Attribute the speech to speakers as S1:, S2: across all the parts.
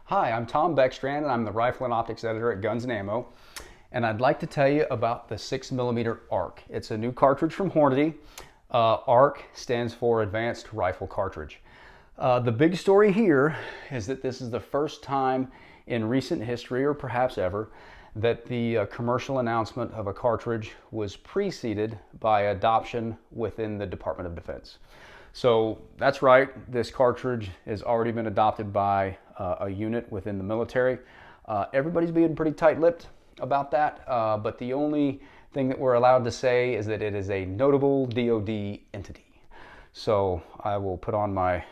S1: Hi, I'm Tom Beckstrand, and I'm the Rifle and Optics Editor at Guns & Ammo, and I'd like to tell you about the 6mm ARC. It's a new cartridge from Hornady. ARC stands for Advanced Rifle Cartridge. The big story here is that this is the first time in recent history, or perhaps ever, that the commercial announcement of a cartridge was preceded by adoption within the Department of Defense. So that's right, this cartridge has already been adopted by a unit within the military. Everybody's being pretty tight-lipped about that, but the only thing that we're allowed to say is that it is a notable DoD entity. So I will put on my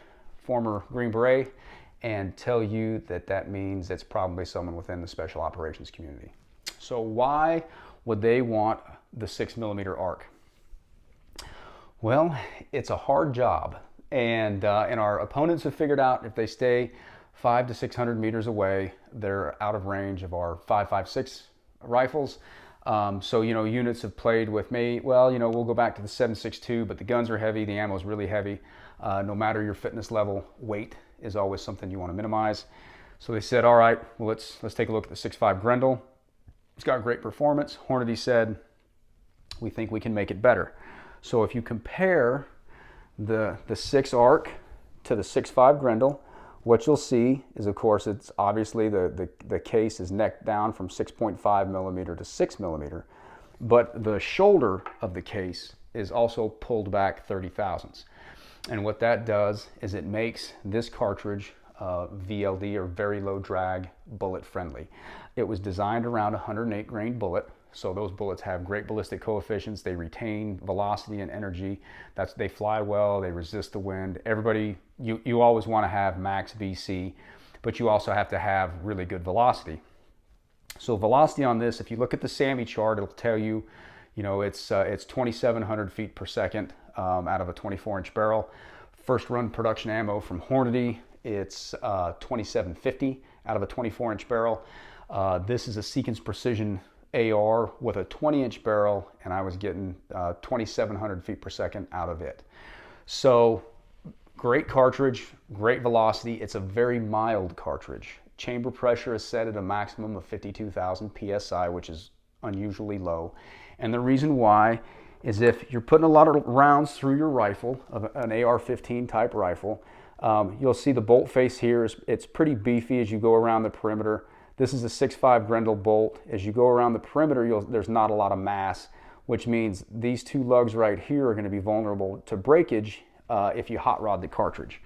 S1: former Green Beret and tell you that that means it's probably someone within the Special Operations community. So why would they want the 6mm ARC? Well, it's a hard job, and our opponents have figured out if they stay 500 to 600 meters away, they're out of range of our 5.56 rifles. So, units have played with me. Well, we'll go back to the 7.62, but the guns are heavy, the ammo is really heavy. No matter your fitness level, weight is always something you want to minimize. So they said, all right, well, let's take a look at the 6.5 Grendel. It's got great performance. Hornady said, we think we can make it better. So if you compare the 6 ARC to the 6.5 Grendel, what you'll see is, of course, it's obviously the case is necked down from 6.5mm to 6mm, but the shoulder of the case is also pulled back 30 thousandths. And what that does is it makes this cartridge VLD, or very low drag, bullet friendly. It was designed around a 108 grain bullet. So those bullets have great ballistic coefficients. They retain velocity and energy. They fly well. They resist the wind. Everybody, you always want to have max VC, but you also have to have really good velocity. So velocity on this, if you look at the SAMI chart, it'll tell you, it's 2,700 feet per second out of a 24-inch barrel. First run production ammo from Hornady, it's 2,750 out of a 24-inch barrel. This is a Seekins Precision AR with a 20-inch barrel, and I was getting 2,700 feet per second out of it. So great cartridge, great velocity. It's a very mild cartridge. Chamber pressure is set at a maximum of 52,000 psi, which is unusually low. And the reason why is if you're putting a lot of rounds through your rifle, an AR-15 type rifle, you'll see the bolt face here it's pretty beefy as you go around the perimeter. This is a 6.5 Grendel bolt. As you go around the perimeter, there's not a lot of mass, which means these two lugs right here are going to be vulnerable to breakage if you hot rod the cartridge.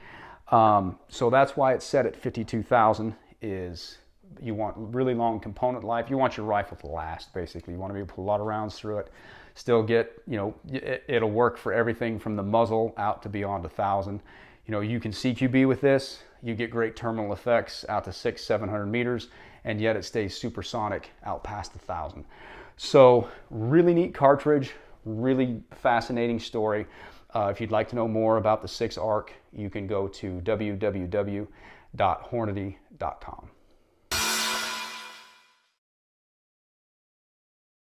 S1: So that's why it's set at 52,000. Is you want really long component life. You want your rifle to last, basically. You want to be able to put a lot of rounds through it. Still get, it'll work for everything from the muzzle out to beyond 1,000. You can CQB with this. You get great terminal effects out to 600-700 meters, and yet it stays supersonic out past 1,000. So really neat cartridge, really fascinating story. If you'd like to know more about the 6 ARC, you can go to www.hornady.com.